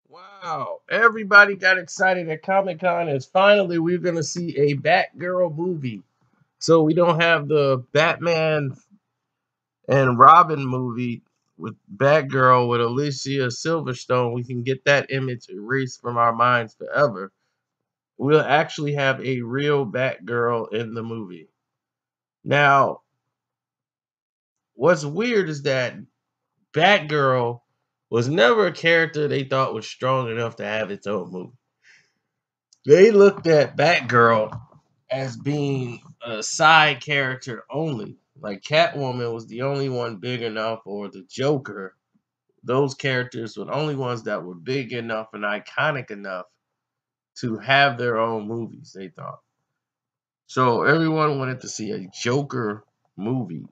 Wow, everybody got excited at Comic Con as finally we're going to see a Batgirl movie. So we don't have the Batman and Robin movie with Batgirl with Alicia Silverstone. We can get that image erased from our minds forever. We'll actually have a real Batgirl in the movie. Now, what's weird is that Batgirl was never a character they thought was strong enough to have its own movie. They looked at Batgirl as being a side character only. Like Catwoman was the only one big enough, or the Joker. Those characters were the only ones that were big enough and iconic enough to have their own movies, they thought. So everyone wanted to see a Joker movie,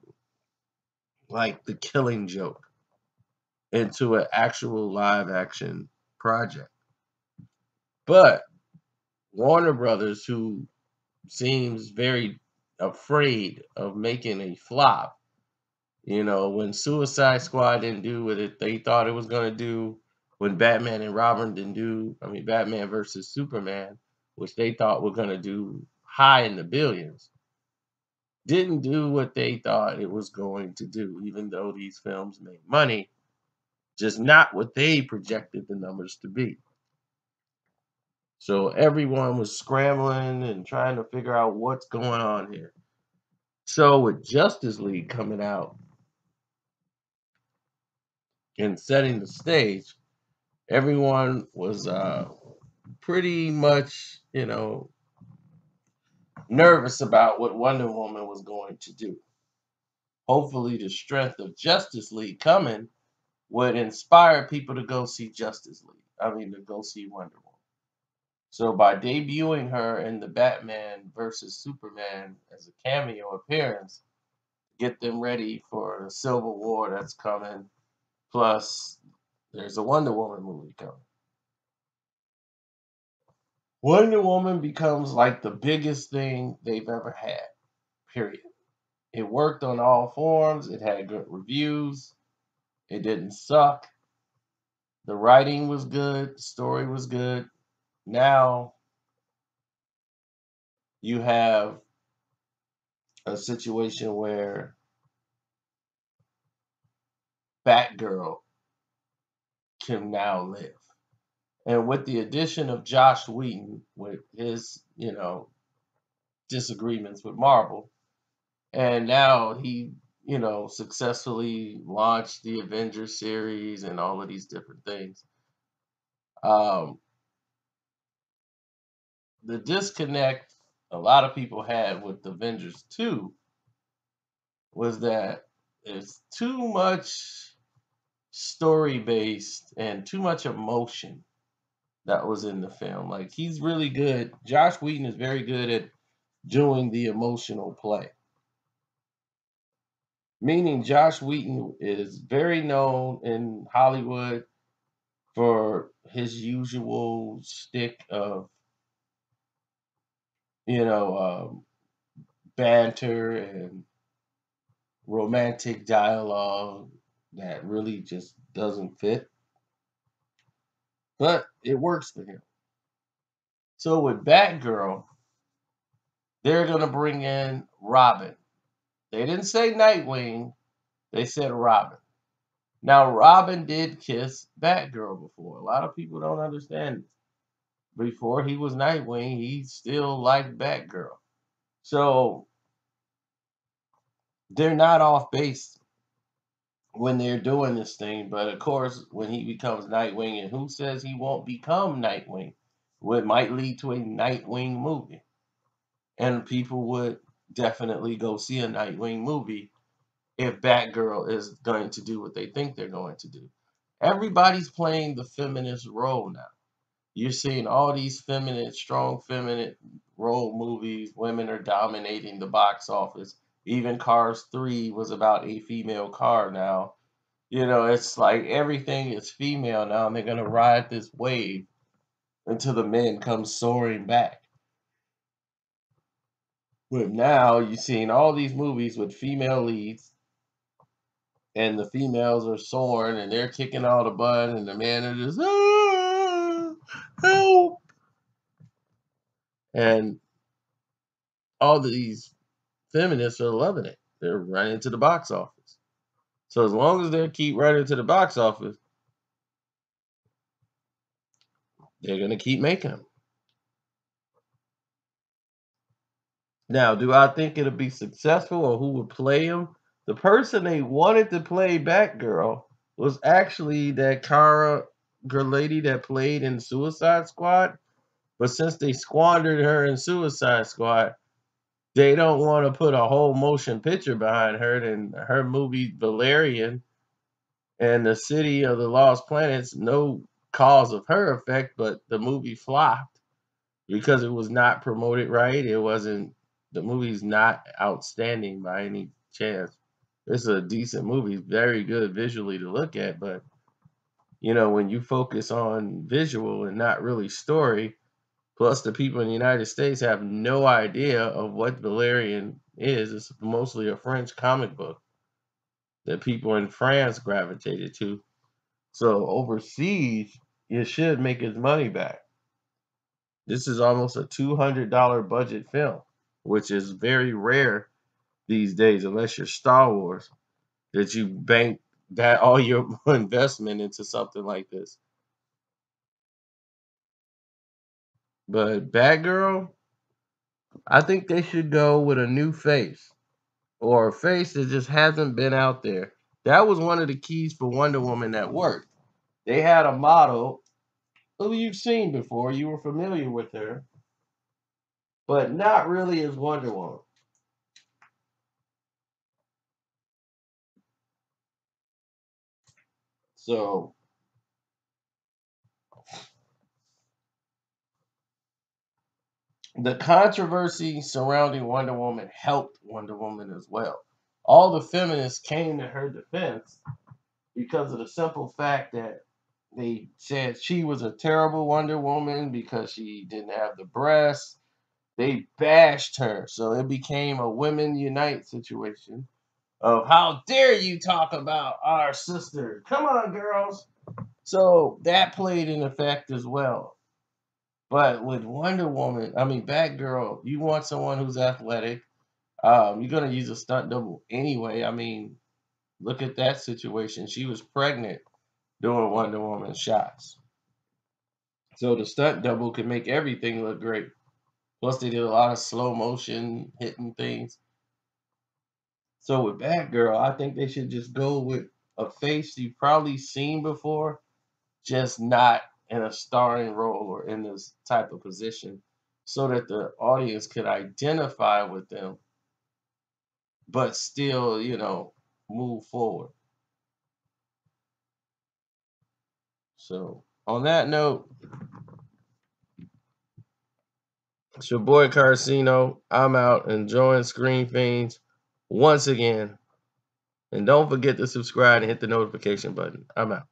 like The Killing Joke, into an actual live action project. But Warner Brothers, who seems very afraid of making a flop. You know, when Suicide Squad didn't do what they thought it was going to do, when Batman and Robin didn't do, Batman versus Superman, which they thought were going to do high in the billions, didn't do what they thought it was going to do, even though these films made money, just not what they projected the numbers to be. So everyone was scrambling and trying to figure out what's going on here. So with Justice League coming out and setting the stage, everyone was pretty much, nervous about what Wonder Woman was going to do. Hopefully, the strength of Justice League coming would inspire people to go see Justice League. To go see Wonder Woman. So by debuting her in the Batman versus Superman as a cameo appearance, get them ready for the Civil War that's coming. Plus, there's a Wonder Woman movie coming. Wonder Woman becomes like the biggest thing they've ever had, period. It worked on all forms. It had good reviews. It didn't suck. The writing was good. The story was good. Now you have a situation where Batgirl can now live. And with the addition of Josh Whedon, with his, disagreements with Marvel, and now he, successfully launched the Avengers series and all of these different things. Um, the disconnect a lot of people had with Avengers 2 was that it's too much story based and too much emotion that was in the film. Like, he's really good. Josh Whedon is very good at doing the emotional play. Meaning Josh Whedon is very known in Hollywood for his usual stick of, you know, banter and romantic dialogue that really just doesn't fit. But it works for him. So with Batgirl, they're going to bring in Robin. They didn't say Nightwing, they said Robin. Now, Robin did kiss Batgirl before. A lot of people don't understand. Before he was Nightwing, he still liked Batgirl. So they're not off base when they're doing this thing. But of course, when he becomes Nightwing, and who says he won't become Nightwing? What might lead to a Nightwing movie. And people would definitely go see a Nightwing movie if Batgirl is going to do what they think they're going to do. Everybody's playing the feminist role now. You're seeing all these feminine, strong feminine role movies. Women are dominating the box office. Even Cars 3 was about a female car now. It's like everything is female now, and they're going to ride this wave until the men come soaring back. But now you're seeing all these movies with female leads, and the females are soaring, and they're kicking all the butt, and the men are just, Help! And all these feminists are loving it. They're running to the box office. So as long as they keep running to the box office, they're gonna keep making them. Now, do I think it'll be successful or who would play him? The person they wanted to play Batgirl was actually that Kara girl lady that played in Suicide Squad. But since they squandered her in Suicide Squad, they don't want to put a whole motion picture behind her. And her movie Valerian and the City of the Lost Planets, no cause of her effect, but the movie flopped because it was not promoted right. It wasn't, the movie's not outstanding by any chance. It's a decent movie, very good visually to look at, but you know, when you focus on visual and not really story, plus the people in the United States have no idea of what Valerian is. It's mostly a French comic book that people in France gravitated to. So overseas, it should make its money back. This is almost a $200 budget film, which is very rare these days, unless you're Star Wars, that you bank that all your investment into something like this. But Batgirl, I think they should go with a new face or a face that just hasn't been out there. That was one of the keys for Wonder Woman that worked. They had a model who you've seen before, you were familiar with her, but not really as Wonder Woman. So the controversy surrounding Wonder Woman helped Wonder Woman as well. All the feminists came to her defense because of the simple fact that they said she was a terrible Wonder Woman because she didn't have the breasts. They bashed her. So it became a women unite situation of how dare you talk about our sister. Come on, girls. So that played in effect as well. But with Wonder Woman, I mean Batgirl, you want someone who's athletic. You're gonna use a stunt double anyway. I mean, look at that situation. She was pregnant doing Wonder Woman shots. So the stunt double could make everything look great. Plus, they did a lot of slow motion hitting things. So with Batgirl, I think they should just go with a face you've probably seen before, just not in a starring role or in this type of position, so that the audience could identify with them, but still, you know, move forward. So on that note, it's your boy Carcino. I'm out enjoying Screen Fiends once again. And don't forget to subscribe and hit the notification button. I'm out.